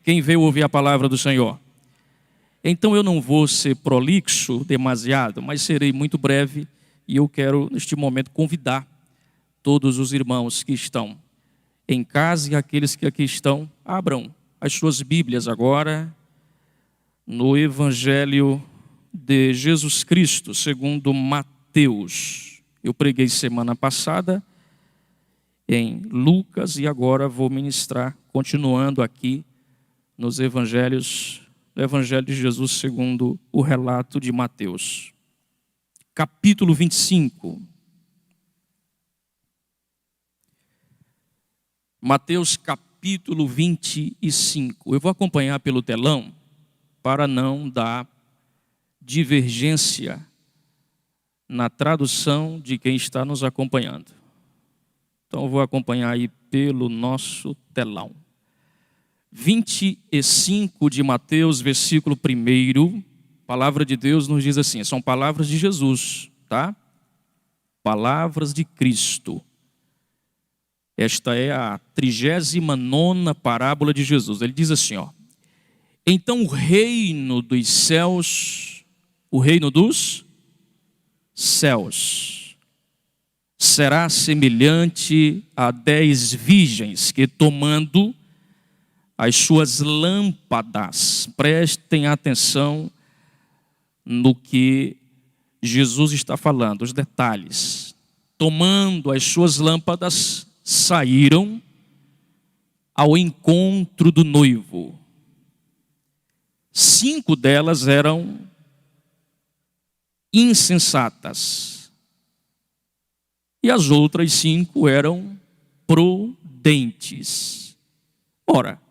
Quem veio ouvir a palavra do Senhor? Então eu não vou ser prolixo demasiado, mas serei muito breve e eu quero neste momento convidar todos os irmãos que estão em casa e aqueles que aqui estão, abram as suas Bíblias agora no Evangelho de Jesus Cristo, segundo Mateus. Eu preguei semana passada em Lucas e agora vou ministrar, continuando aqui nos Evangelhos, no Evangelho de Jesus segundo o relato de Mateus. Capítulo 25. Mateus capítulo 25. Eu vou acompanhar pelo telão para não dar divergência na tradução de quem está nos acompanhando. Então eu vou acompanhar aí pelo nosso telão. 25 de Mateus, versículo 1, palavra de Deus nos diz assim, são palavras de Jesus, tá? Palavras de Cristo. Esta é a 39ª parábola de Jesus. Ele diz assim, ó: então o reino dos céus, o reino dos céus, será semelhante a 10 virgens que, tomando as suas lâmpadas, prestem atenção no que Jesus está falando, os detalhes. Tomando as suas lâmpadas, saíram ao encontro do noivo. 5 delas eram insensatas e as outras 5 eram prudentes. Ora,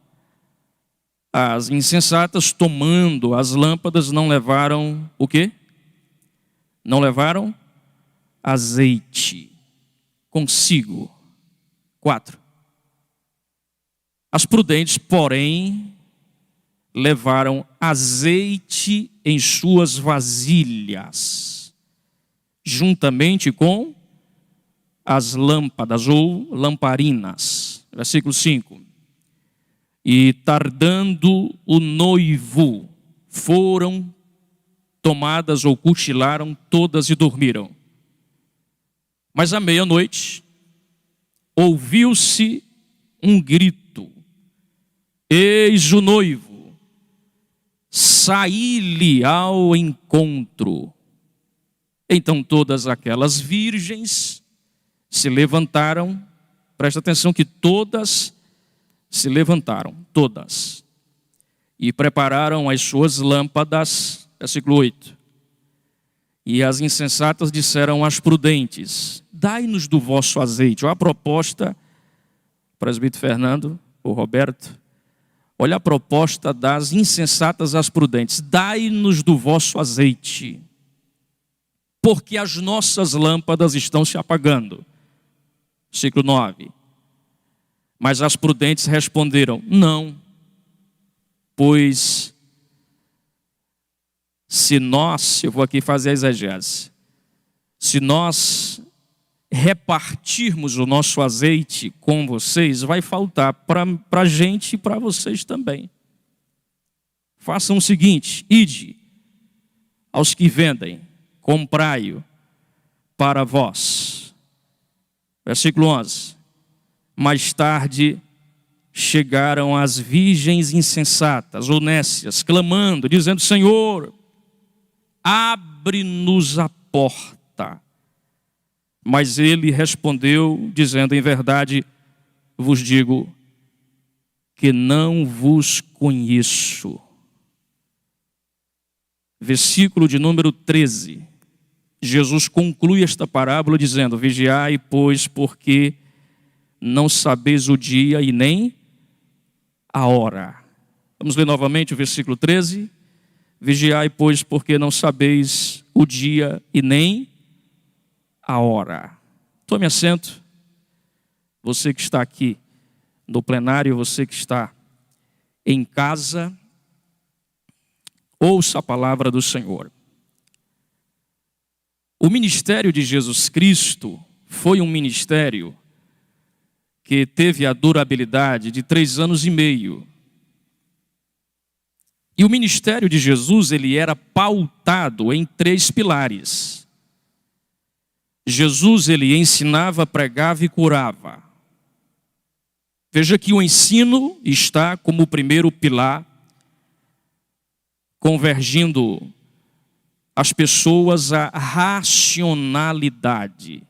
as insensatas, tomando as lâmpadas, não levaram o quê? Não levaram azeite consigo. 4. As prudentes, porém, levaram azeite em suas vasilhas, juntamente com as lâmpadas ou lamparinas. Versículo 5. E tardando o noivo, foram tomadas ou cochilaram todas e dormiram. Mas à meia-noite, ouviu-se um grito: eis o noivo, saí-lhe ao encontro. Então todas aquelas virgens se levantaram, presta atenção que todas se levantaram, todas, e prepararam as suas lâmpadas, versículo 8. E as insensatas disseram às prudentes: dai-nos do vosso azeite. Olha a proposta, presbítero Fernando, ou Roberto, olha a proposta das insensatas às prudentes: dai-nos do vosso azeite, porque as nossas lâmpadas estão se apagando. Versículo 9. Mas as prudentes responderam: não, pois se nós, eu vou aqui fazer a exegese, se nós repartirmos o nosso azeite com vocês, vai faltar para a gente e para vocês também. Façam o seguinte: ide aos que vendem, comprai-o para vós. Versículo 11. Mais tarde chegaram as virgens insensatas, ou nécias, clamando, dizendo: Senhor, abre-nos a porta. Mas ele respondeu, dizendo: em verdade vos digo que não vos conheço. Versículo de número 13. Jesus conclui esta parábola dizendo: vigiai, pois, porque não sabeis o dia e nem a hora. Vamos ler novamente o versículo 13. Vigiai, pois, porque não sabeis o dia e nem a hora. Tome assento. Você que está aqui no plenário, você que está em casa, ouça a palavra do Senhor. O ministério de Jesus Cristo foi um ministério que teve a durabilidade de 3 anos e meio. E o ministério de Jesus, ele era pautado em 3 pilares. Jesus, ele ensinava, pregava e curava. Veja que o ensino está como o primeiro pilar, convergindo as pessoas à racionalidade.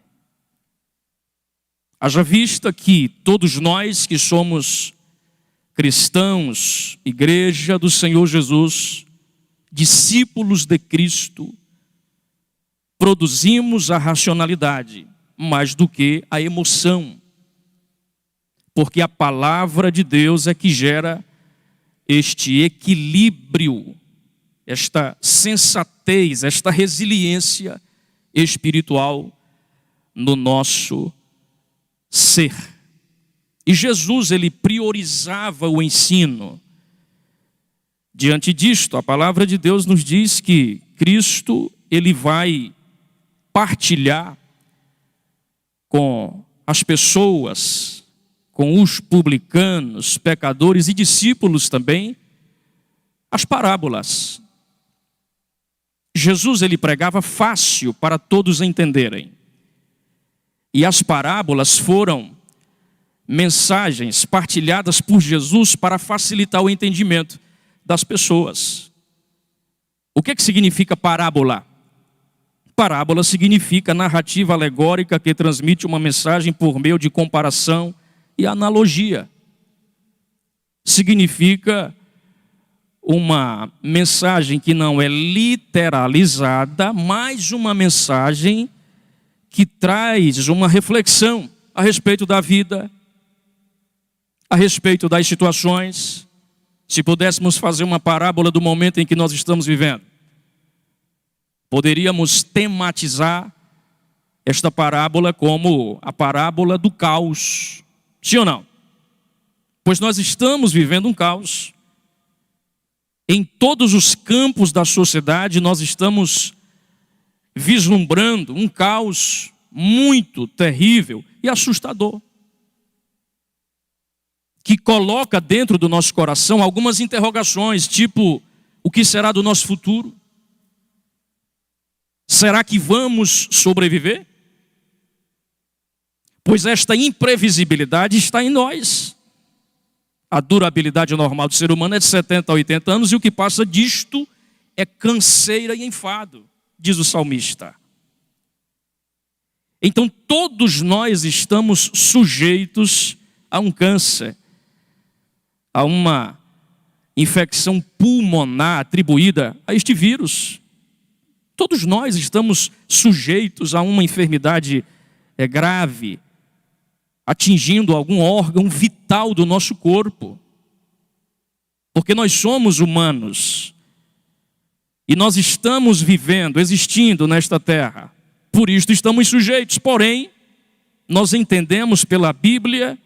Haja vista que todos nós que somos cristãos, igreja do Senhor Jesus, discípulos de Cristo, produzimos a racionalidade mais do que a emoção. Porque a palavra de Deus é que gera este equilíbrio, esta sensatez, esta resiliência espiritual no nosso ser. E Jesus, ele priorizava o ensino. Diante disto, a palavra de Deus nos diz que Cristo, ele vai partilhar com as pessoas, com os publicanos, pecadores e discípulos também, as parábolas. Jesus, ele pregava fácil para todos entenderem. E as parábolas foram mensagens partilhadas por Jesus para facilitar o entendimento das pessoas. O que significa parábola? Parábola significa narrativa alegórica que transmite uma mensagem por meio de comparação e analogia. Significa uma mensagem que não é literalizada, mas uma mensagem que traz uma reflexão a respeito da vida, a respeito das situações. Se pudéssemos fazer uma parábola do momento em que nós estamos vivendo, poderíamos tematizar esta parábola como a parábola do caos. Sim ou não? Pois nós estamos vivendo um caos. Em todos os campos da sociedade nós estamos vislumbrando um caos muito terrível e assustador, que coloca dentro do nosso coração algumas interrogações, tipo, o que será do nosso futuro? Será que vamos sobreviver? Pois esta imprevisibilidade está em nós. A durabilidade normal do ser humano é de 70 a 80 anos e o que passa disto é canseira e enfado, diz o salmista. Então todos nós estamos sujeitos a um câncer, a uma infecção pulmonar atribuída a este vírus. Todos nós estamos sujeitos a uma enfermidade grave, atingindo algum órgão vital do nosso corpo. Porque nós somos humanos. E nós estamos vivendo, existindo nesta terra. Por isto estamos sujeitos. Porém, nós entendemos pela Bíblia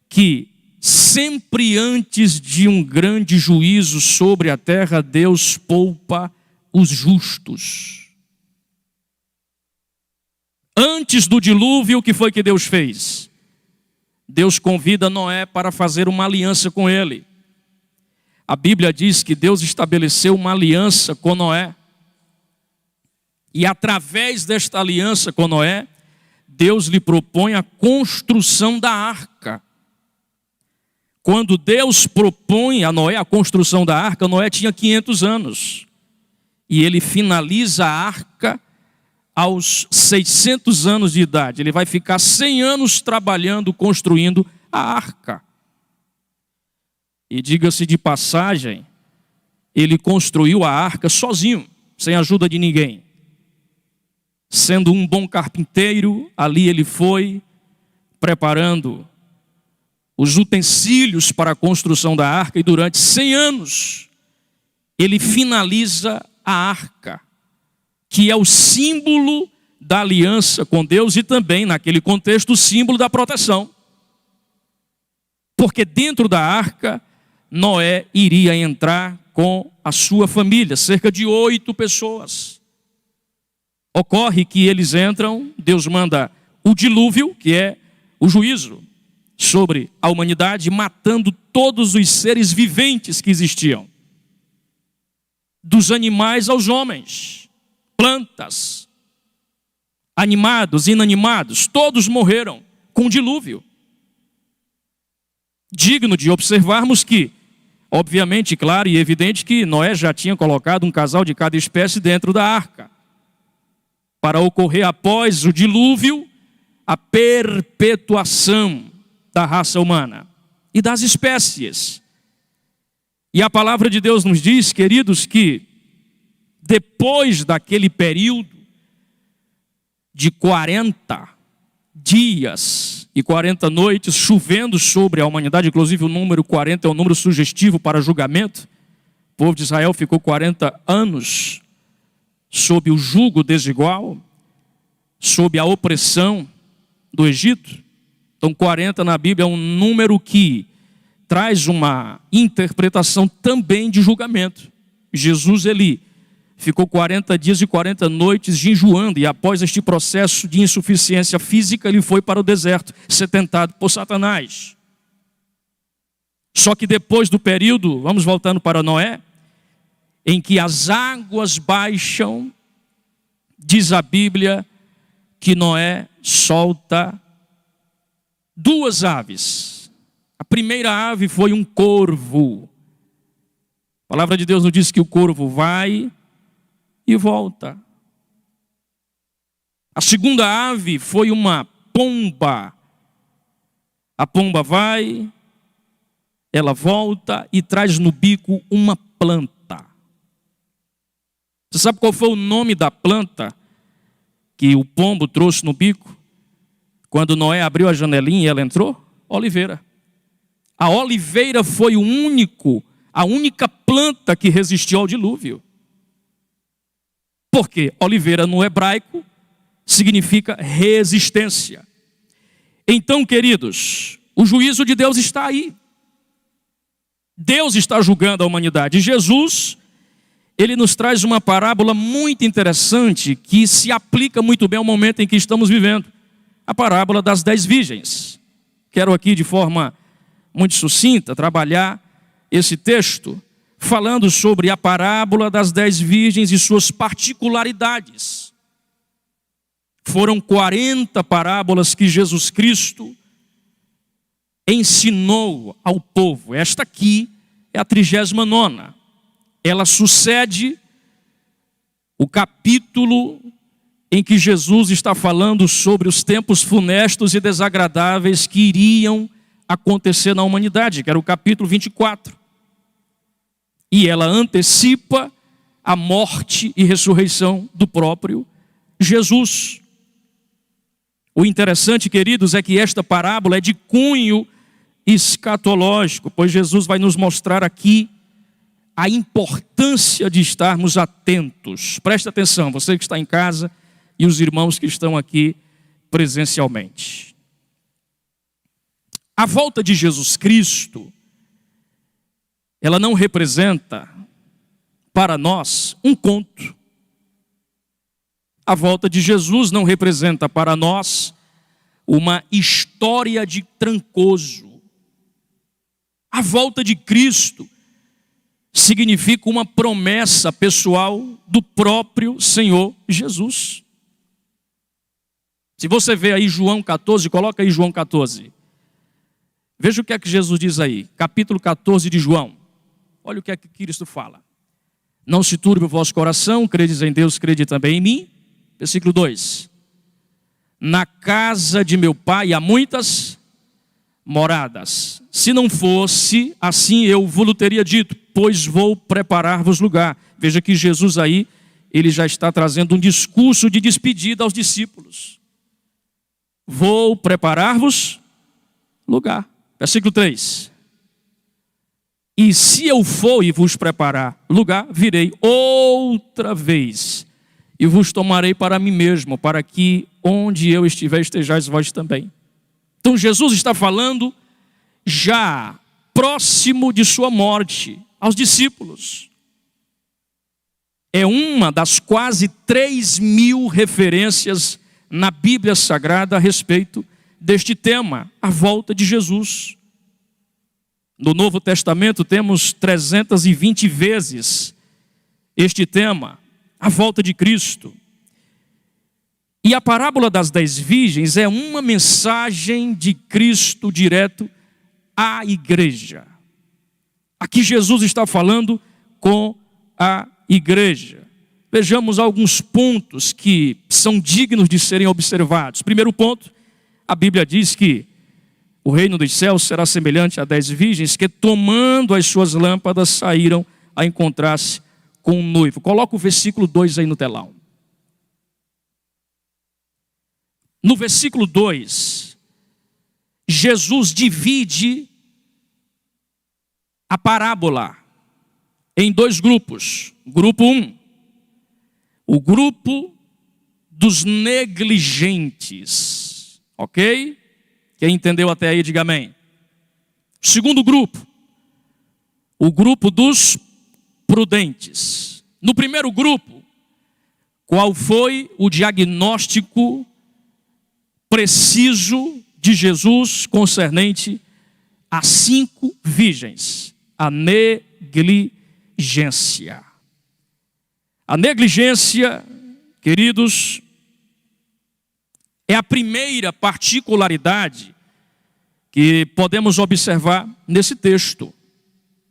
que sempre antes de um grande juízo sobre a terra, Deus poupa os justos. Antes do dilúvio, o que foi que Deus fez? Deus convida Noé para fazer uma aliança com ele. A Bíblia diz que Deus estabeleceu uma aliança com Noé. E através desta aliança com Noé, Deus lhe propõe a construção da arca. Quando Deus propõe a Noé a construção da arca, Noé tinha 500 anos. E ele finaliza a arca aos 600 anos de idade. Ele vai ficar 100 anos trabalhando, construindo a arca. E diga-se de passagem, ele construiu a arca sozinho, sem ajuda de ninguém. Sendo um bom carpinteiro, ali ele foi preparando os utensílios para a construção da arca. E durante 100 anos, ele finaliza a arca, que é o símbolo da aliança com Deus e também, naquele contexto, o símbolo da proteção. Porque dentro da arca, Noé iria entrar com a sua família, cerca de 8 pessoas. Ocorre que eles entram, Deus manda o dilúvio, que é o juízo sobre a humanidade, matando todos os seres viventes que existiam. dos animais aos homens, plantas, animados, inanimados, todos morreram com o dilúvio. Digno de observarmos que, obviamente, claro e evidente que Noé já tinha colocado um casal de cada espécie dentro da arca, para ocorrer após o dilúvio a perpetuação da raça humana e das espécies. E a palavra de Deus nos diz, queridos, que depois daquele período de 40 dias e 40 noites chovendo sobre a humanidade, inclusive o número 40 é um número sugestivo para julgamento. O povo de Israel ficou 40 anos sob o jugo desigual, sob a opressão do Egito. Então 40 na Bíblia é um número que traz uma interpretação também de julgamento. Jesus, ele ficou 40 dias e 40 noites jejuando, e após este processo de insuficiência física, ele foi para o deserto, ser tentado por Satanás. Só que depois do período, vamos voltando para Noé, em que as águas baixam, diz a Bíblia que Noé solta 2 aves. A primeira ave foi um corvo. A palavra de Deus nos diz que o corvo vai e volta. A segunda ave foi uma pomba. A pomba vai, ela volta e traz no bico uma planta. Você sabe qual foi o nome da planta que o pombo trouxe no bico? Quando Noé abriu a janelinha e ela entrou? Oliveira. A oliveira foi a única planta que resistiu ao dilúvio. Porque oliveira no hebraico significa resistência. Então, queridos, o juízo de Deus está aí. Deus está julgando a humanidade. Jesus, ele nos traz uma parábola muito interessante que se aplica muito bem ao momento em que estamos vivendo. A parábola das 10 virgens. Quero aqui de forma muito sucinta trabalhar esse texto falando sobre a parábola das 10 virgens e suas particularidades. Foram 40 parábolas que Jesus Cristo ensinou ao povo. Esta aqui é a 39ª. Ela sucede o capítulo em que Jesus está falando sobre os tempos funestos e desagradáveis que iriam acontecer na humanidade, que era o capítulo 24. E ela antecipa a morte e ressurreição do próprio Jesus. O interessante, queridos, é que esta parábola é de cunho escatológico, pois Jesus vai nos mostrar aqui a importância de estarmos atentos. Preste atenção, você que está em casa e os irmãos que estão aqui presencialmente. A volta de Jesus Cristo, ela não representa para nós um conto. A volta de Jesus não representa para nós uma história de Trancoso. A volta de Cristo significa uma promessa pessoal do próprio Senhor Jesus. Se você vê aí João 14, coloca aí João 14. Veja o que é que Jesus diz aí, capítulo 14 de João. Olha o que é que Cristo fala. Não se turbe o vosso coração, credes em Deus, crede também em mim. Versículo 2. Na casa de meu pai há muitas moradas. Se não fosse, assim eu vos teria dito, pois vou preparar-vos lugar. Veja que Jesus aí, ele já está trazendo um discurso de despedida aos discípulos. Vou preparar-vos lugar. Versículo 3. E se eu for e vos preparar lugar, virei outra vez e vos tomarei para mim mesmo, para que onde eu estiver, estejais vós também. Então Jesus está falando já próximo de sua morte aos discípulos. É uma das quase 3.000 referências na Bíblia Sagrada a respeito deste tema, a volta de Jesus. No Novo Testamento temos 320 vezes este tema, a volta de Cristo. E a parábola das 10 virgens é uma mensagem de Cristo direto à igreja. Aqui Jesus está falando com a igreja. Vejamos alguns pontos que são dignos de serem observados. Primeiro ponto, a Bíblia diz que o reino dos céus será semelhante a 10 virgens que, tomando as suas lâmpadas, saíram a encontrar-se com um noivo. Coloca o versículo 2 aí no telão. No versículo 2, Jesus divide a parábola em 2 grupos. Grupo 1, o grupo dos negligentes. Ok? Quem entendeu até aí, diga amém. Segundo grupo, o grupo dos prudentes. No primeiro grupo, qual foi o diagnóstico preciso de Jesus concernente a 5 virgens? A negligência. A negligência, queridos, é a primeira particularidade que podemos observar nesse texto.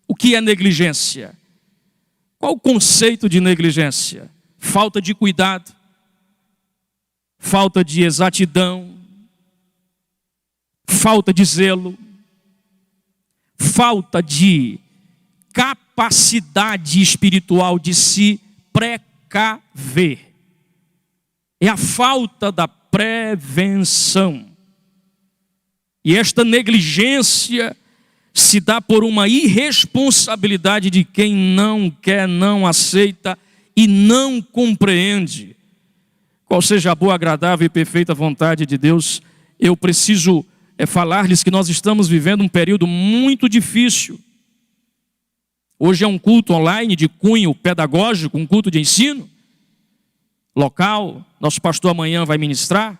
O que é negligência? Qual o conceito de negligência? Falta de cuidado, falta de exatidão, falta de zelo, falta de capacidade espiritual de se precaver. É a falta da prevenção. E esta negligência se dá por uma irresponsabilidade de quem não quer, não aceita e não compreende qual seja a boa, agradável e perfeita vontade de Deus. Eu preciso falar-lhes que nós estamos vivendo um período muito difícil. Hoje é um culto online de cunho pedagógico, um culto de ensino local. Nosso pastor amanhã vai ministrar,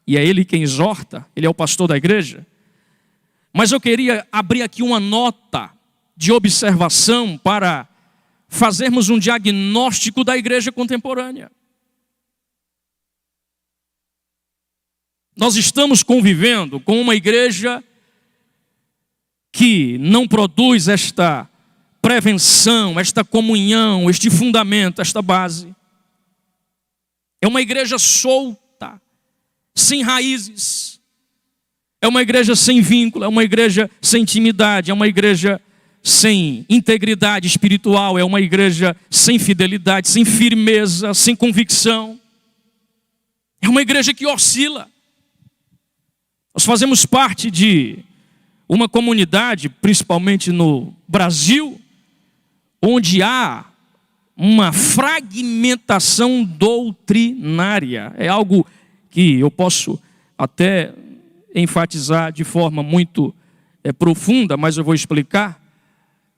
e é ele quem exorta, ele é o pastor da igreja. Mas eu queria abrir aqui uma nota de observação para fazermos um diagnóstico da igreja contemporânea. Nós estamos convivendo com uma igreja que não produz esta prevenção, esta comunhão, este fundamento, esta base. É uma igreja solta, sem raízes. É uma igreja sem vínculo, é uma igreja sem intimidade, é uma igreja sem integridade espiritual, é uma igreja sem fidelidade, sem firmeza, sem convicção. É uma igreja que oscila. Nós fazemos parte de uma comunidade, principalmente no Brasil, onde há uma fragmentação doutrinária. É algo que eu posso até enfatizar de forma muito profunda, mas eu vou explicar.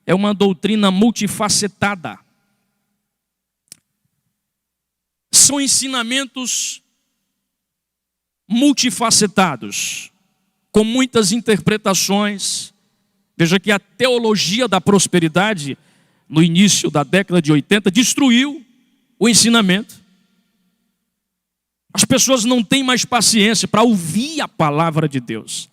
É uma doutrina multifacetada. São ensinamentos multifacetados, com muitas interpretações. Veja que a teologia da prosperidade, no início da década de 80, destruiu o ensinamento. As pessoas não têm mais paciência para ouvir a palavra de Deus.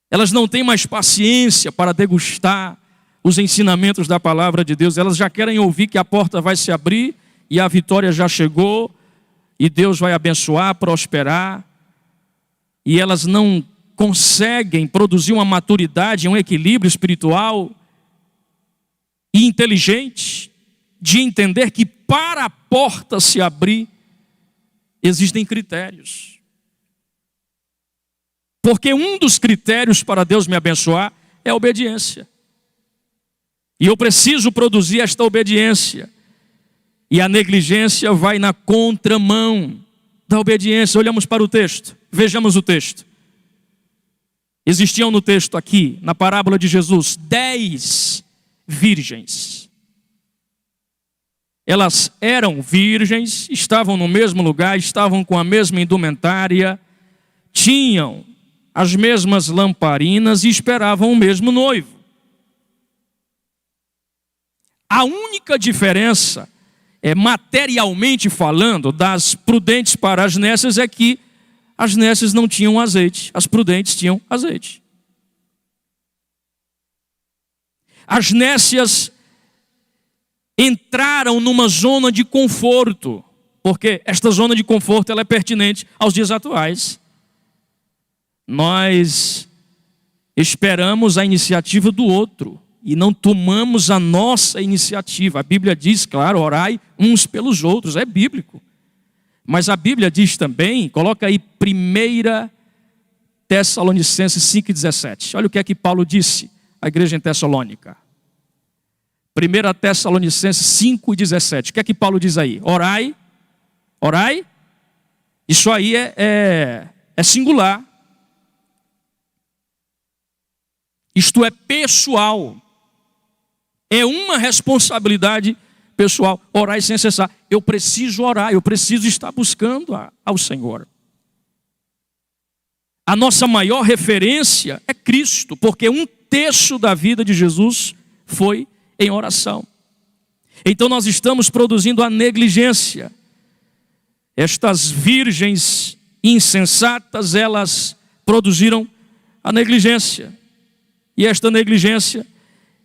Elas não têm mais paciência para degustar os ensinamentos da palavra de Deus. Elas já querem ouvir que a porta vai se abrir e a vitória já chegou e Deus vai abençoar, prosperar. E elas não conseguem produzir uma maturidade, um equilíbrio espiritual e inteligente de entender que para a porta se abrir existem critérios. Porque um dos critérios para Deus me abençoar é a obediência. E eu preciso produzir esta obediência. E a negligência vai na contramão da obediência. Olhamos para o texto, vejamos o texto. Existiam no texto aqui, na parábola de Jesus, 10 virgens. Elas eram virgens, estavam no mesmo lugar, estavam com a mesma indumentária, tinham as mesmas lamparinas e esperavam o mesmo noivo. A única diferença, materialmente falando, das prudentes para as nécias é que as nécias não tinham azeite, as prudentes tinham azeite. As nécias entraram numa zona de conforto, porque esta zona de conforto ela é pertinente aos dias atuais. Nós esperamos a iniciativa do outro e não tomamos a nossa iniciativa. A Bíblia diz, claro, orai uns pelos outros, é bíblico. Mas a Bíblia diz também, coloca aí 1 Tessalonicenses 5,17. Olha o que é que Paulo disse à igreja em Tessalônica. 1 Tessalonicenses 5,17. O que é que Paulo diz aí? Orai, orai. Isso aí é singular. Isto é pessoal. É uma responsabilidade pessoal. Orai sem cessar. Eu preciso orar, eu preciso estar buscando ao Senhor. A nossa maior referência é Cristo, porque 1/3 da vida de Jesus foi em oração. Então nós estamos produzindo a negligência. Estas virgens insensatas, elas produziram a negligência. E esta negligência,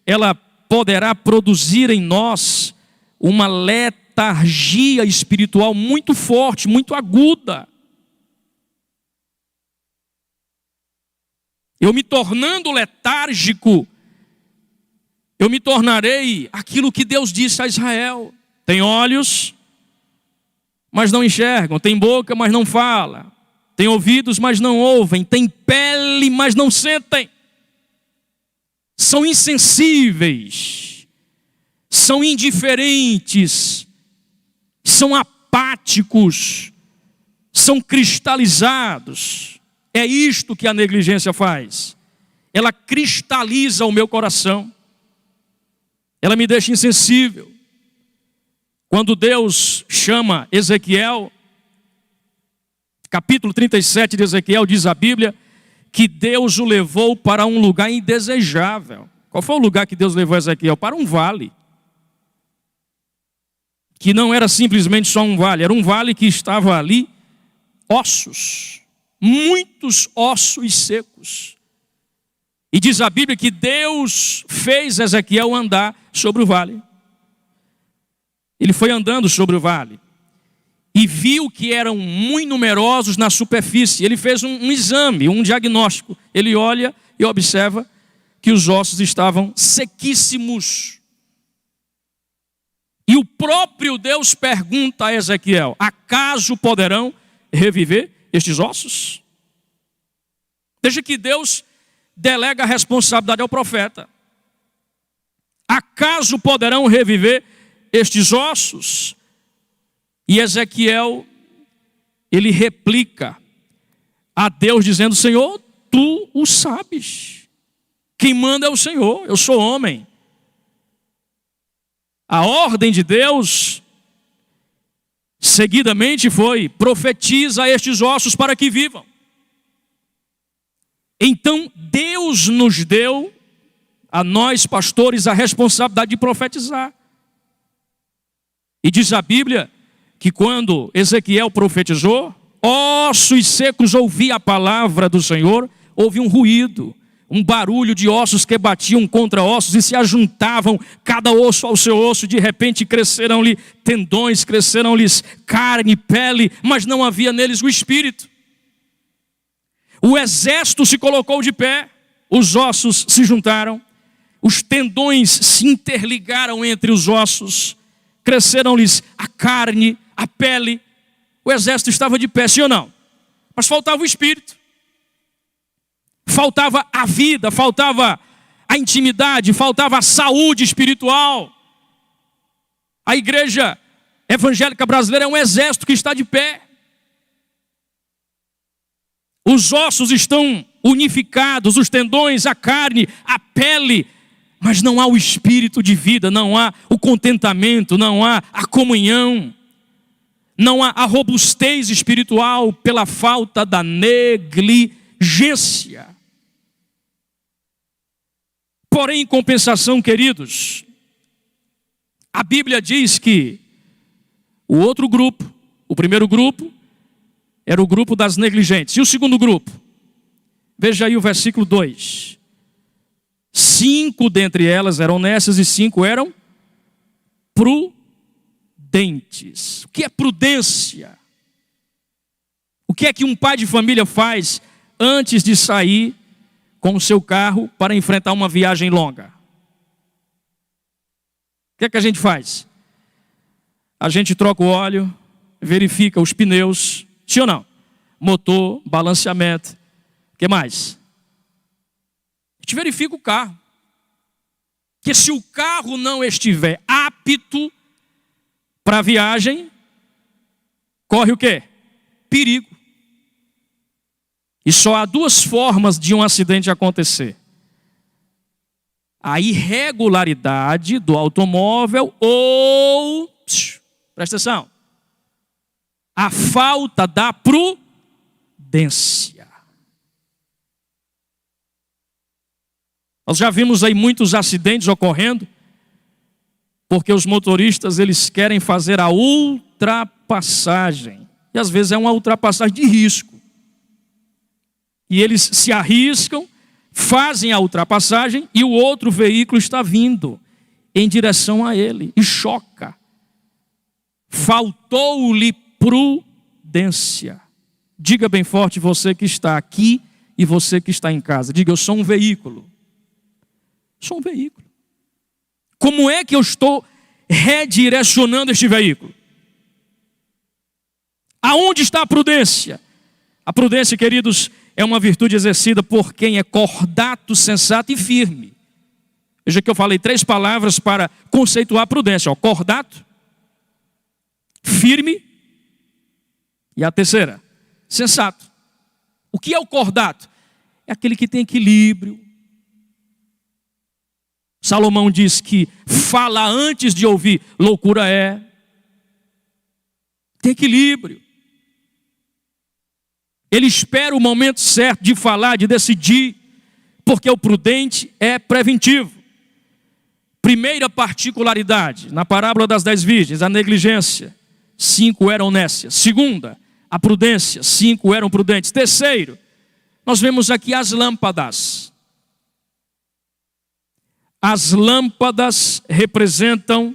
ela poderá produzir em nós uma letargia espiritual muito forte, muito aguda. Eu me tornando letárgico, eu me tornarei aquilo que Deus disse a Israel. Tem olhos, mas não enxergam. Tem boca, mas não fala. Tem ouvidos, mas não ouvem. Tem pele, mas não sentem. São insensíveis, são indiferentes, são apáticos, são cristalizados. É isto que a negligência faz. Ela cristaliza o meu coração. Ela me deixa insensível. Quando Deus chama Ezequiel, capítulo 37 de Ezequiel, diz a Bíblia, que Deus o levou para um lugar indesejável. Qual foi o lugar que Deus levou Ezequiel? Para um vale. Que não era simplesmente só um vale, era um vale que estava ali, ossos, muitos ossos secos. E diz a Bíblia que Deus fez Ezequiel andar sobre o vale. Ele foi andando sobre o vale e viu que eram muito numerosos na superfície. Ele fez um exame, um diagnóstico. Ele olha e observa que os ossos estavam sequíssimos. E o próprio Deus pergunta a Ezequiel: acaso poderão reviver estes ossos? Veja que Deus delega a responsabilidade ao profeta. Acaso poderão reviver estes ossos? E Ezequiel, ele replica a Deus dizendo: Senhor, tu o sabes. Quem manda é o Senhor, eu sou homem. A ordem de Deus, seguidamente foi: profetiza a estes ossos para que vivam. Então Deus nos deu, a nós pastores, a responsabilidade de profetizar. E diz a Bíblia que quando Ezequiel profetizou, ossos secos ouviam a palavra do Senhor, houve um ruído, um barulho de ossos que batiam contra ossos e se ajuntavam, cada osso ao seu osso. De repente cresceram-lhe tendões, cresceram-lhes carne, pele, mas não havia neles o espírito. O exército se colocou de pé, os ossos se juntaram, os tendões se interligaram entre os ossos, cresceram-lhes a carne, a pele. O exército estava de pé, sim ou não? Mas faltava o espírito. Faltava a vida, faltava a intimidade, faltava a saúde espiritual. A igreja evangélica brasileira é um exército que está de pé. Os ossos estão unificados, os tendões, a carne, a pele, mas não há o espírito de vida, não há o contentamento, não há a comunhão, não há a robustez espiritual pela falta da negligência. Porém, em compensação, queridos, A Bíblia diz que o outro grupo, o primeiro grupo, era o grupo das negligentes. E o segundo grupo? Veja aí o versículo 2. 5 dentre elas eram honestas e 5 eram prudentes. O que é prudência? O que é que um pai de família faz antes de sair com o seu carro para enfrentar uma viagem longa? O que é que a gente faz? A gente troca o óleo, verifica os pneus, sim ou não? Motor, balanceamento, o que mais? A gente verifica o carro. Porque se o carro não estiver apto para a viagem, corre o quê? Perigo. E só há duas formas de um acidente acontecer: a irregularidade do automóvel ou, presta atenção, a falta da prudência. Nós já vimos aí muitos acidentes ocorrendo porque os motoristas eles querem fazer a ultrapassagem. E às vezes é uma ultrapassagem de risco. E eles se arriscam, fazem a ultrapassagem e o outro veículo está vindo em direção a ele e choca. Faltou-lhe prudência. Diga bem forte, você que está aqui e você que está em casa. Diga: eu sou um veículo. Sou um veículo. Como é que eu estou redirecionando este veículo? Aonde está a prudência? A prudência, queridos, é uma virtude exercida por quem é cordato, sensato e firme. Veja que eu falei 3 palavras para conceituar a prudência. Cordato, firme e a terceira, sensato. O que é o cordato? É aquele que tem equilíbrio. Salomão diz que fala antes de ouvir, loucura é. Tem equilíbrio. Ele espera o momento certo de falar, de decidir, porque o prudente é preventivo. Primeira particularidade, na parábola das 10 virgens, a negligência, 5 eram nécias. Segunda, a prudência, 5 eram prudentes. Terceiro, nós vemos aqui as lâmpadas. As lâmpadas representam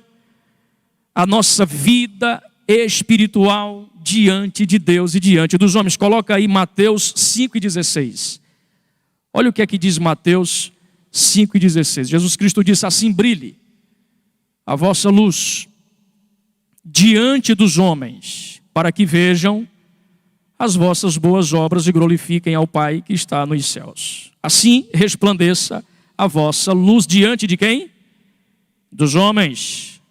a nossa vida espiritual diante de Deus e diante dos homens. Coloca aí Mateus 5,16. Olha o que é que diz Mateus 5,16. Jesus Cristo disse: assim brilhe a vossa luz diante dos homens, para que vejam as vossas boas obras e glorifiquem ao Pai que está nos céus. Assim resplandeça a vossa luz diante de quem? Dos homens,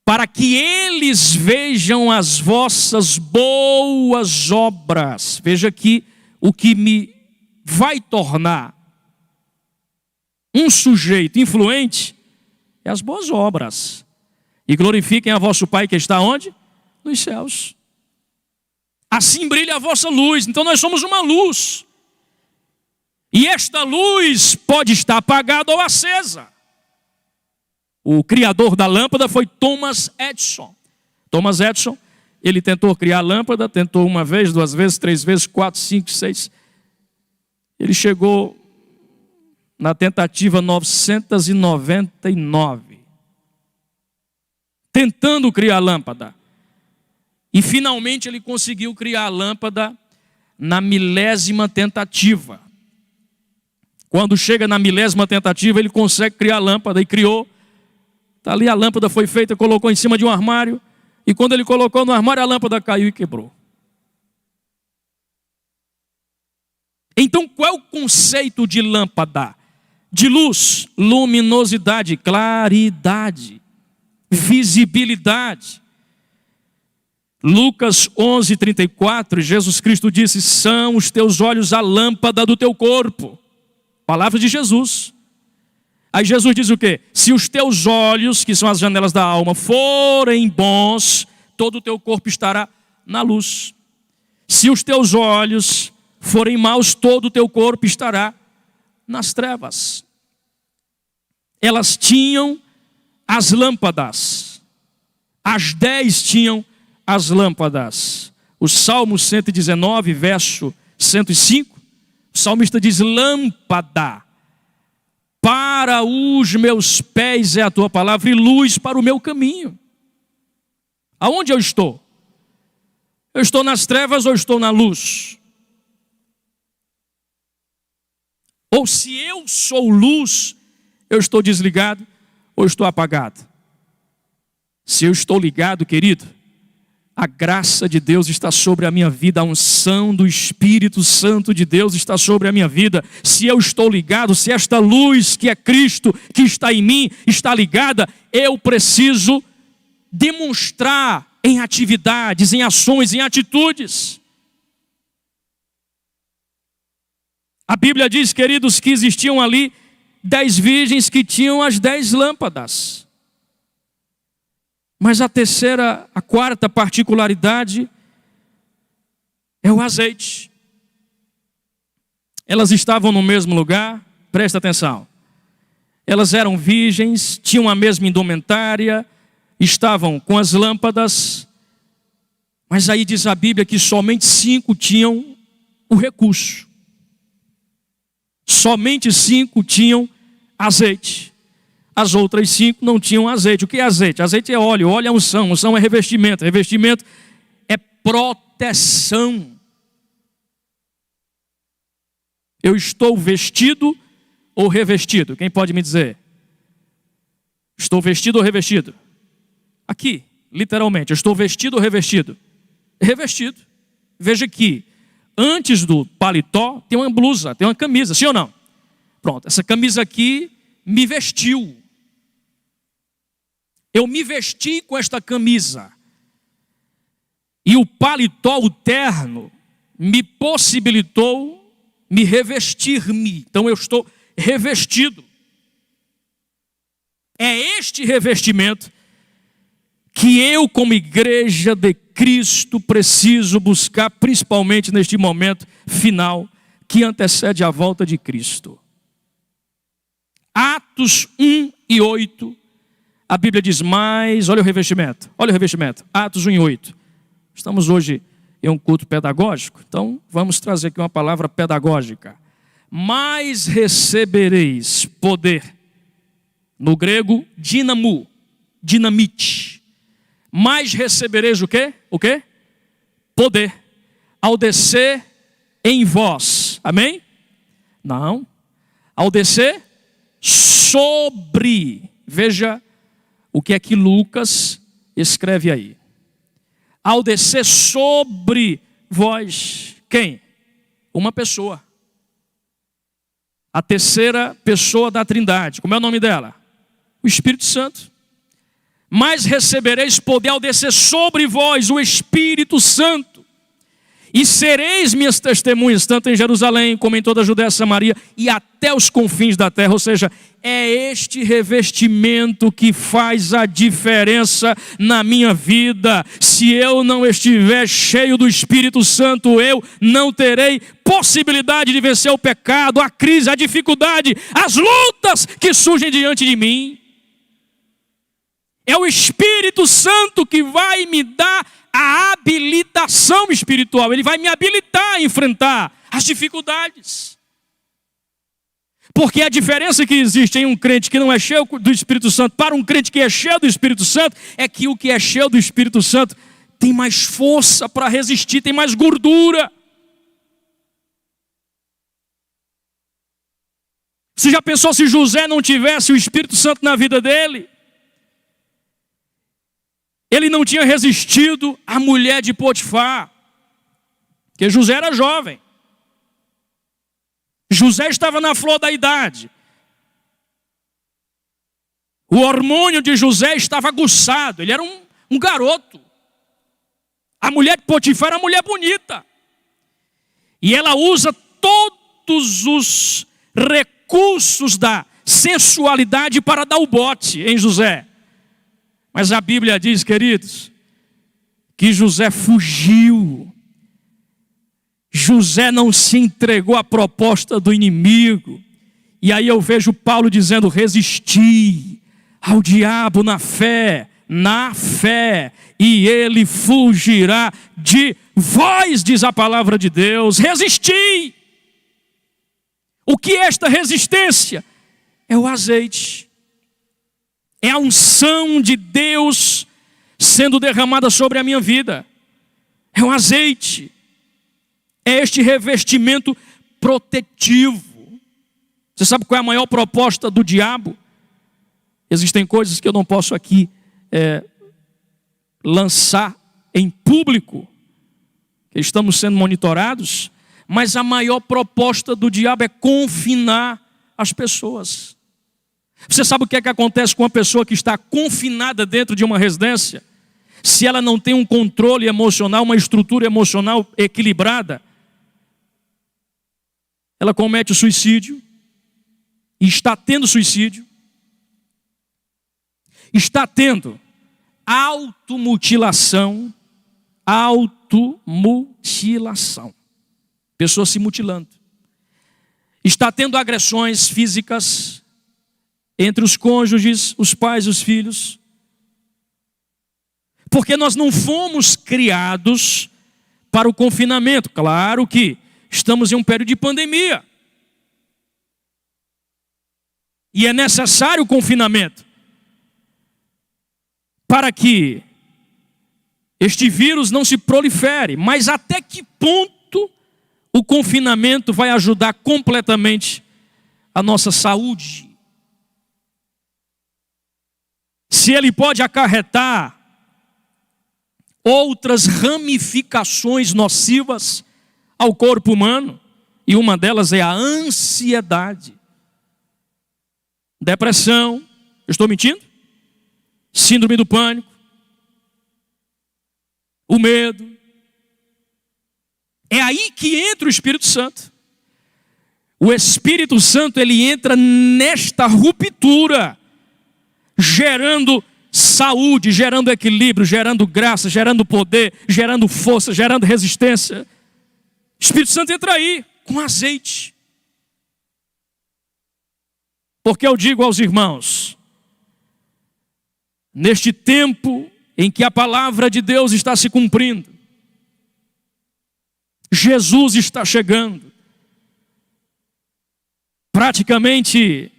para que eles vejam as vossas boas obras. Veja que o que me vai tornar um sujeito influente é as boas obras. E glorifiquem a vosso Pai que está onde? Nos céus. Assim brilha a vossa luz. Então nós somos uma luz. E esta luz pode estar apagada ou acesa. O criador da lâmpada foi Thomas Edison. Thomas Edison, ele tentou criar a lâmpada, tentou uma vez, 2 vezes, 3 vezes, 4, 5, 6. Ele chegou na tentativa 999, tentando criar a lâmpada. E finalmente ele conseguiu criar a lâmpada na 1000ª tentativa. Quando chega na 1000ª tentativa, ele consegue criar a lâmpada e criou. Está ali, a lâmpada foi feita, colocou em cima de um armário. E quando ele colocou no armário, a lâmpada caiu e quebrou. Então, qual é o conceito de lâmpada? De luz, luminosidade, claridade, visibilidade. Lucas 11:34, Jesus Cristo disse: são os teus olhos a lâmpada do teu corpo. Palavra de Jesus. Aí Jesus diz o quê? Se os teus olhos, que são as janelas da alma, forem bons, todo o teu corpo estará na luz. Se os teus olhos forem maus, todo o teu corpo estará nas trevas. Elas tinham as lâmpadas. As 10 tinham as lâmpadas. O Salmo 119, verso 105, o salmista diz: lâmpada para os meus pés é a tua palavra e luz para o meu caminho. Aonde eu estou? Eu estou nas trevas ou estou na luz? Ou se eu sou luz, eu estou desligado ou estou apagado? Se eu estou ligado, querido, a graça de Deus está sobre a minha vida, a unção do Espírito Santo de Deus está sobre a minha vida. Se eu estou ligado, se esta luz que é Cristo, que está em mim, está ligada, eu preciso demonstrar em atividades, em ações, em atitudes. A Bíblia diz, queridos, que existiam ali 10 virgens que tinham as 10 lâmpadas. Mas a quarta particularidade é o azeite. Elas estavam no mesmo lugar, presta atenção. Elas eram virgens, tinham a mesma indumentária, estavam com as lâmpadas, mas aí diz a Bíblia que somente 5 tinham o recurso. Somente 5 tinham azeite. As outras 5 não tinham azeite. O que é azeite? Azeite é óleo, óleo é unção, unção é revestimento, revestimento é proteção. Eu estou vestido ou revestido? Quem pode me dizer? Estou vestido ou revestido? Aqui, literalmente, eu estou vestido ou revestido? Revestido. Veja que antes do paletó tem uma blusa, tem uma camisa, sim ou não? Pronto, essa camisa aqui me vestiu. Eu me vesti com esta camisa. E o paletó, o terno, me possibilitou me revestir-me. Então eu estou revestido. É este revestimento que eu, como igreja de Cristo, preciso buscar, principalmente neste momento final que antecede a volta de Cristo. Atos 1 e 8, a Bíblia diz mais, olha o revestimento, Atos 1 e 8. Estamos hoje em um culto pedagógico, então vamos trazer aqui uma palavra pedagógica. Mas recebereis poder, no grego, dinamite. Mas recebereis o quê? O quê? Poder, ao descer em vós, amém? Não, ao descer sobre, veja o que é que Lucas escreve aí. Ao descer sobre vós, quem? Uma pessoa. A terceira pessoa da Trindade, como é o nome dela? O Espírito Santo. Mas recebereis poder ao descer sobre vós o Espírito Santo. E sereis minhas testemunhas, tanto em Jerusalém, como em toda a Judéia, Samaria e até os confins da terra. Ou seja, é este revestimento que faz a diferença na minha vida. Se eu não estiver cheio do Espírito Santo, eu não terei possibilidade de vencer o pecado, a crise, a dificuldade, as lutas que surgem diante de mim. É o Espírito Santo que vai me dar a habilitação espiritual. Ele vai me habilitar a enfrentar as dificuldades. Porque a diferença que existe em um crente que não é cheio do Espírito Santo para um crente que é cheio do Espírito Santo é que o que é cheio do Espírito Santo tem mais força para resistir, tem mais gordura. Você já pensou se José não tivesse o Espírito Santo na vida dele? Ele não tinha resistido à mulher de Potifar, porque José era jovem. José estava na flor da idade. O hormônio de José estava aguçado, ele era um garoto. A mulher de Potifar era uma mulher bonita. E ela usa todos os recursos da sensualidade para dar o bote em José. Mas a Bíblia diz, queridos, que José fugiu. José não se entregou à proposta do inimigo. E aí eu vejo Paulo dizendo: resisti ao diabo na fé, e ele fugirá de vós, diz a palavra de Deus. Resisti. O que é esta resistência? É o azeite. É a unção de Deus sendo derramada sobre a minha vida. É o azeite. É este revestimento protetivo. Você sabe qual é a maior proposta do diabo? Existem coisas que eu não posso aqui lançar em público, que estamos sendo monitorados, mas a maior proposta do diabo é confinar as pessoas. Você sabe o que é que acontece com uma pessoa que está confinada dentro de uma residência? Se ela não tem um controle emocional, uma estrutura emocional equilibrada, ela comete o suicídio, e está tendo suicídio, está tendo automutilação, pessoas se mutilando, está tendo agressões físicas entre os cônjuges, os pais e os filhos, porque nós não fomos criados para o confinamento. Claro que estamos em um período de pandemia, e é necessário o confinamento, para que este vírus não se prolifere. Mas até que ponto o confinamento vai ajudar completamente a nossa saúde? Se ele pode acarretar outras ramificações nocivas ao corpo humano, e uma delas é a ansiedade, depressão, eu estou mentindo? Síndrome do pânico, o medo. É aí que entra o Espírito Santo. O Espírito Santo, ele entra nesta ruptura, gerando saúde, gerando equilíbrio, gerando graça, gerando poder, gerando força, gerando resistência. O Espírito Santo entra aí com azeite. Porque eu digo aos irmãos, neste tempo em que a palavra de Deus está se cumprindo, Jesus está chegando. Praticamente,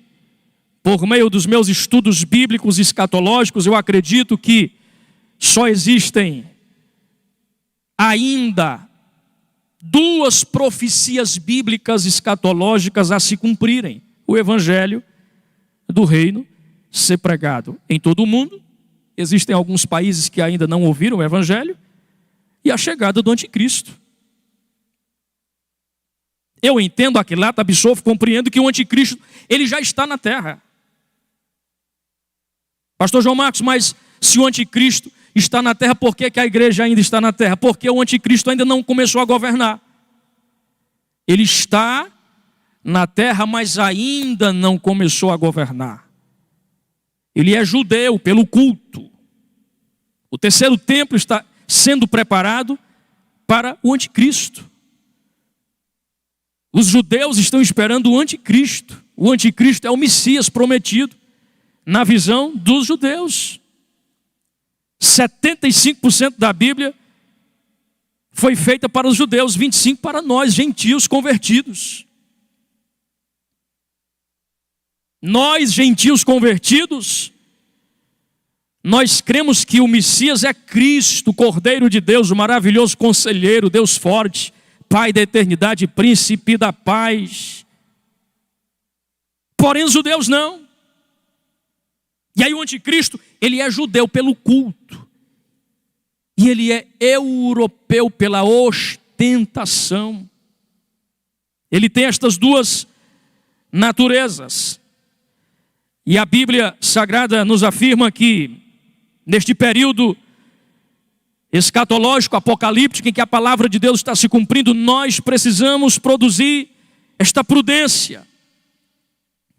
por meio dos meus estudos bíblicos e escatológicos, eu acredito que só existem ainda 2 profecias bíblicas escatológicas a se cumprirem: o evangelho do reino ser pregado em todo o mundo. Existem alguns países que ainda não ouviram o evangelho, e a chegada do anticristo. Eu entendo, aquilato, absolvo, compreendo que o anticristo, ele já está na terra. Pastor João Marcos, mas se o anticristo está na terra, por que a igreja ainda está na terra? Porque o anticristo ainda não começou a governar. Ele está na terra, mas ainda não começou a governar. Ele é judeu pelo culto. O terceiro templo está sendo preparado para o anticristo. Os judeus estão esperando o anticristo. O anticristo é o Messias prometido na visão dos judeus. 75% da Bíblia foi feita para os judeus, 25% para nós, gentios convertidos. Nós, gentios convertidos, nós cremos que o Messias é Cristo, o Cordeiro de Deus, o maravilhoso conselheiro, Deus forte, Pai da eternidade, príncipe da paz. Porém os judeus não. E aí o anticristo, ele é judeu pelo culto. E ele é europeu pela ostentação. Ele tem estas 2 naturezas. E a Bíblia Sagrada nos afirma que neste período escatológico, apocalíptico, em que a palavra de Deus está se cumprindo, nós precisamos produzir esta prudência,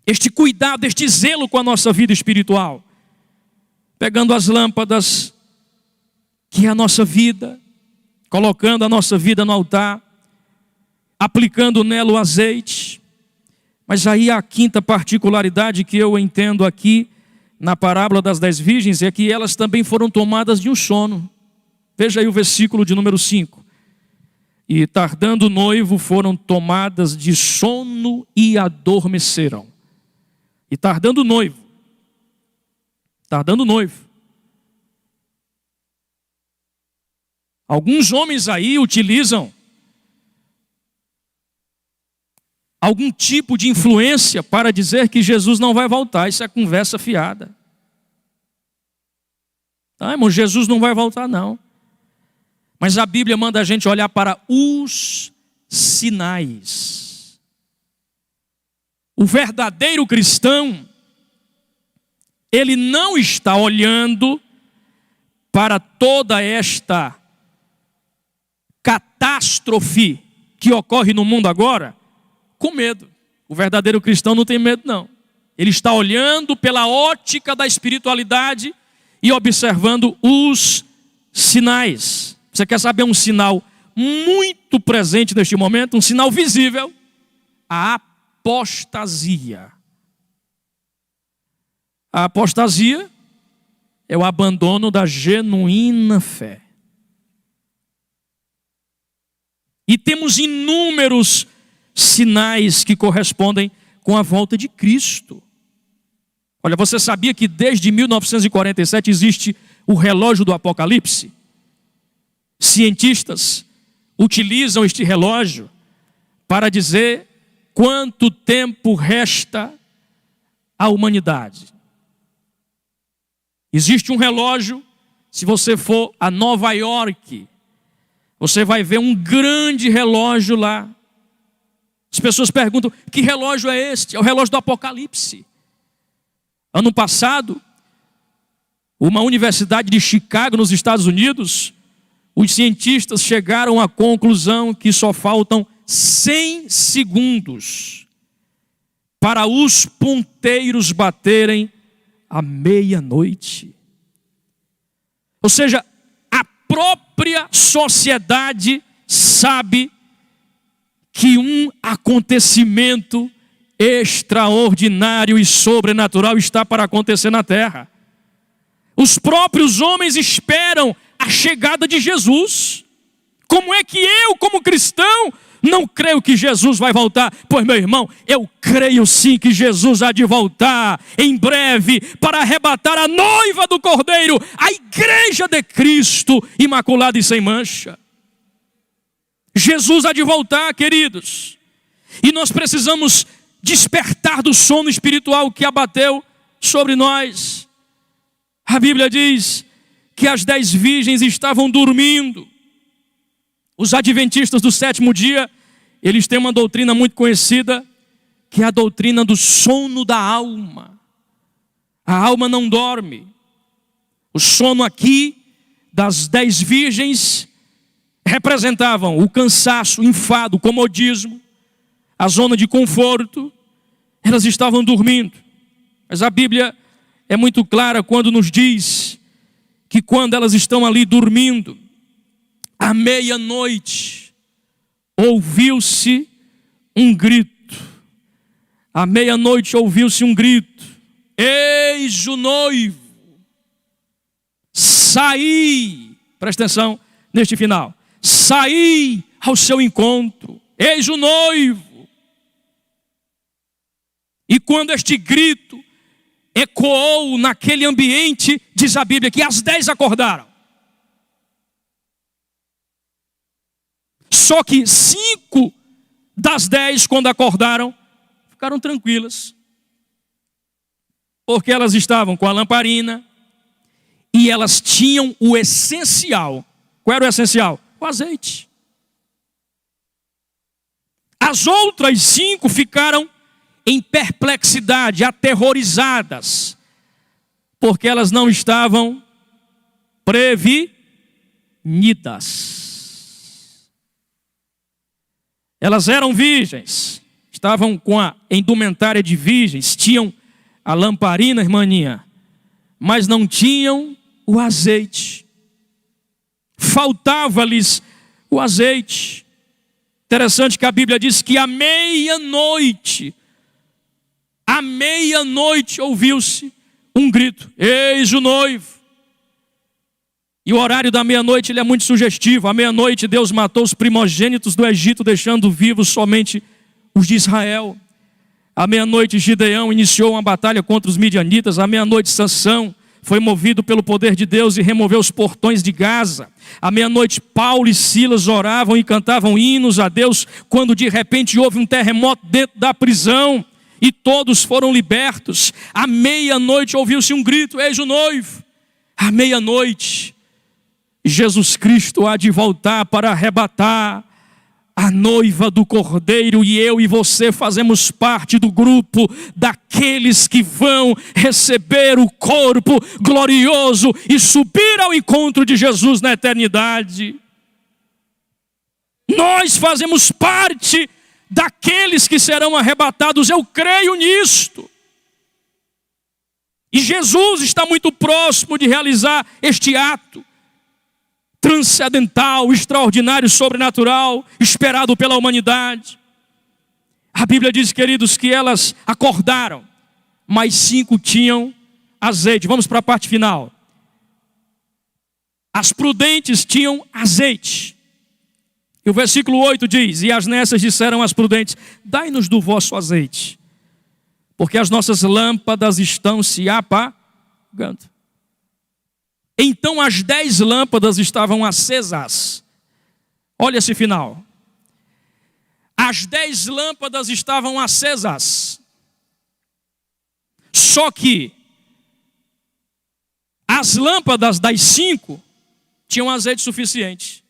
este cuidado, este zelo com a nossa vida espiritual, pegando as lâmpadas, que é a nossa vida, colocando a nossa vida no altar, aplicando nela o azeite. Mas aí a quinta particularidade que eu entendo aqui na parábola das 10 virgens é que elas também foram tomadas de um sono. Veja aí o versículo de número 5. E tardando o noivo, foram tomadas de sono e adormeceram. E tardando o noivo. Alguns homens aí utilizam algum tipo de influência para dizer que Jesus não vai voltar. Isso é conversa fiada. Tá, irmão? Jesus não vai voltar, não. Mas a Bíblia manda a gente olhar para os sinais. O verdadeiro cristão, ele não está olhando para toda esta catástrofe que ocorre no mundo agora com medo. O verdadeiro cristão não tem medo, não. Ele está olhando pela ótica da espiritualidade e observando os sinais. Você quer saber um sinal muito presente neste momento? Um sinal visível? A apostasia. A apostasia é o abandono da genuína fé. E temos inúmeros sinais que correspondem com a volta de Cristo. Olha, você sabia que desde 1947 existe o relógio do Apocalipse? Cientistas utilizam este relógio para dizer quanto tempo resta à humanidade. Existe um relógio, se você for a Nova York, você vai ver um grande relógio lá. As pessoas perguntam, que relógio é este? É o relógio do Apocalipse. Ano passado, uma universidade de Chicago, nos Estados Unidos, os cientistas chegaram à conclusão que só faltam 100 segundos para os ponteiros baterem à meia-noite. Ou seja, a própria sociedade sabe que um acontecimento extraordinário e sobrenatural está para acontecer na terra. Os próprios homens esperam a chegada de Jesus. Como é que eu, como cristão, não creio que Jesus vai voltar? Pois, meu irmão, eu creio sim que Jesus há de voltar em breve para arrebatar a noiva do Cordeiro, a igreja de Cristo, imaculada e sem mancha. Jesus há de voltar, queridos. E nós precisamos despertar do sono espiritual que abateu sobre nós. A Bíblia diz que as 10 virgens estavam dormindo. Os adventistas do 7º dia, eles têm uma doutrina muito conhecida, que é a doutrina do sono da alma. A alma não dorme. O sono aqui das 10 virgens representavam o cansaço, o enfado, o comodismo, a zona de conforto. Elas estavam dormindo. Mas a Bíblia é muito clara quando nos diz que quando elas estão ali dormindo, à meia-noite, ouviu-se um grito. À meia-noite ouviu-se um grito. Eis o noivo. Saí. Presta atenção neste final. Saí ao seu encontro. Eis o noivo. E quando este grito ecoou naquele ambiente, diz a Bíblia que as 10 acordaram. Só que 5 das 10, quando acordaram, ficaram tranquilas. Porque elas estavam com a lamparina e elas tinham o essencial. Qual era o essencial? O azeite. As outras 5 ficaram em perplexidade, aterrorizadas, porque elas não estavam prevenidas. Elas eram virgens, estavam com a indumentária de virgens, tinham a lamparina, irmãninha, mas não tinham o azeite. Faltava-lhes o azeite. Interessante que a Bíblia diz que à meia-noite ouviu-se um grito: eis o noivo. E o horário da meia-noite ele é muito sugestivo. À meia-noite Deus matou os primogênitos do Egito, deixando vivos somente os de Israel. À meia-noite Gideão iniciou uma batalha contra os midianitas. À meia-noite Sansão foi movido pelo poder de Deus e removeu os portões de Gaza. À meia-noite Paulo e Silas oravam e cantavam hinos a Deus, quando de repente houve um terremoto dentro da prisão e todos foram libertos. À meia-noite ouviu-se um grito: eis o noivo. À meia-noite Jesus Cristo há de voltar para arrebatar a noiva do Cordeiro, e eu e você fazemos parte do grupo daqueles que vão receber o corpo glorioso e subir ao encontro de Jesus na eternidade. Nós fazemos parte daqueles que serão arrebatados, eu creio nisto. E Jesus está muito próximo de realizar este ato transcendental, extraordinário, sobrenatural, esperado pela humanidade. A Bíblia diz, queridos, que elas acordaram, mas 5 tinham azeite. Vamos para a parte final. As prudentes tinham azeite. E o versículo 8 diz: e as nessas disseram às prudentes: dai-nos do vosso azeite, porque as nossas lâmpadas estão se apagando. Então as 10 lâmpadas estavam acesas. Olha esse final. As 10 lâmpadas estavam acesas. Só que as lâmpadas das 5 tinham azeite suficiente.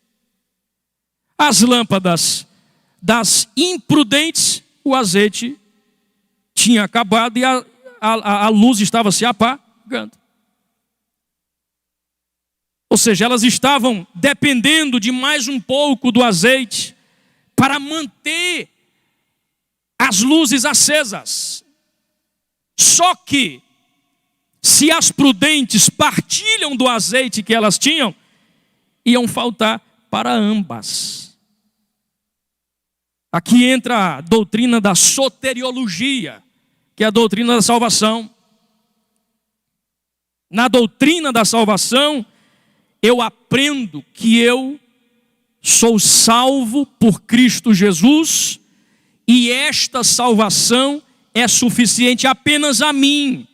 As lâmpadas das imprudentes, o azeite tinha acabado e a luz estava se apagando. Ou seja, elas estavam dependendo de mais um pouco do azeite para manter as luzes acesas. Só que, se as prudentes partilham do azeite que elas tinham, iam faltar para ambas. Aqui entra a doutrina da soteriologia, que é a doutrina da salvação. Na doutrina da salvação, eu aprendo que eu sou salvo por Cristo Jesus, e esta salvação é suficiente apenas a mim,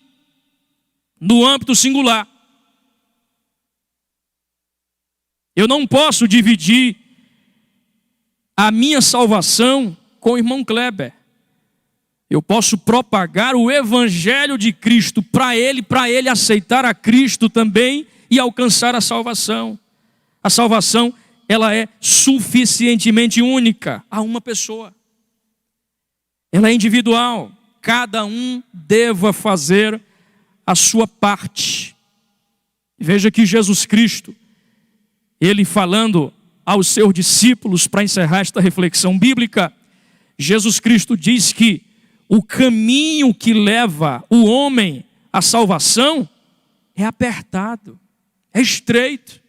no âmbito singular. Eu não posso dividir a minha salvação com o irmão Kleber. Eu posso propagar o evangelho de Cristo para ele aceitar a Cristo também e alcançar a salvação. A salvação, ela é suficientemente única a uma pessoa. Ela é individual. Cada um deva fazer a sua parte. Veja que Jesus Cristo, ele falando aos seus discípulos para encerrar esta reflexão bíblica, Jesus Cristo diz que o caminho que leva o homem à salvação é apertado, é estreito.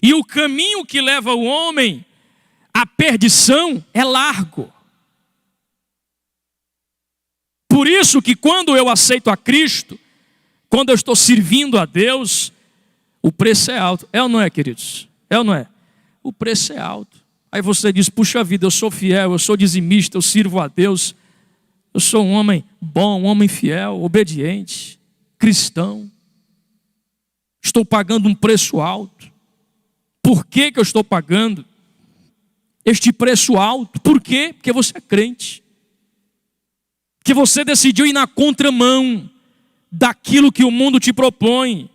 E o caminho que leva o homem à perdição é largo. Por isso que quando eu aceito a Cristo, quando eu estou servindo a Deus, o preço é alto. É ou não é, queridos? É ou não é? O preço é alto. Aí você diz: puxa vida, eu sou fiel, eu sou dizimista, eu sirvo a Deus. Eu sou um homem bom, um homem fiel, obediente, cristão. Estou pagando um preço alto. Por que eu estou pagando este preço alto? Por quê? Porque você é crente. Que você decidiu ir na contramão daquilo que o mundo te propõe.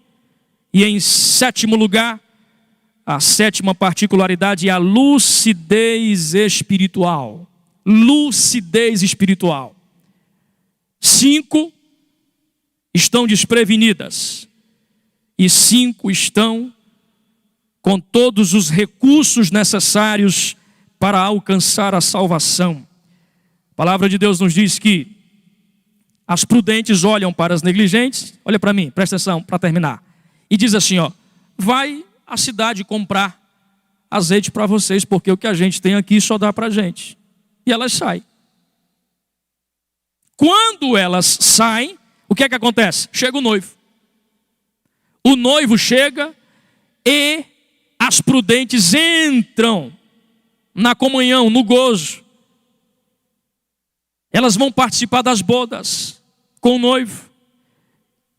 E em 7º lugar, a 7ª particularidade é a lucidez espiritual. Lucidez espiritual. 5 estão desprevenidas e 5 estão com todos os recursos necessários para alcançar a salvação. A palavra de Deus nos diz que as prudentes olham para as negligentes. Olha para mim, presta atenção para terminar. E diz assim, ó: vai à cidade comprar azeite para vocês, porque o que a gente tem aqui só dá para a gente. E elas saem. Quando elas saem, o que é que acontece? Chega o noivo. O noivo chega e as prudentes entram na comunhão, no gozo. Elas vão participar das bodas com o noivo.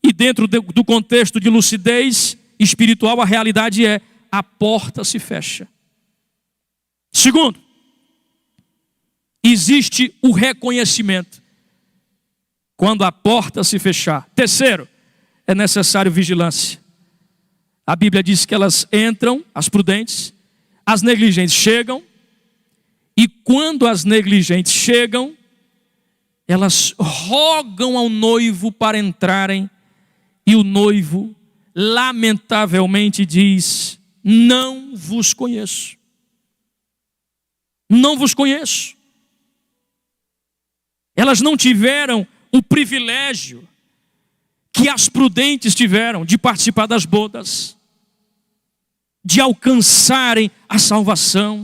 E dentro do contexto de lucidez espiritual, a realidade é: a porta se fecha. Segundo, existe o reconhecimento quando a porta se fechar. Terceiro, é necessário vigilância. A Bíblia diz que elas entram, as prudentes, as negligentes chegam, e quando as negligentes chegam, elas rogam ao noivo para entrarem, e o noivo, lamentavelmente, diz: não vos conheço. Não vos conheço. Elas não tiveram o privilégio que as prudentes tiveram de participar das bodas, de alcançarem a salvação.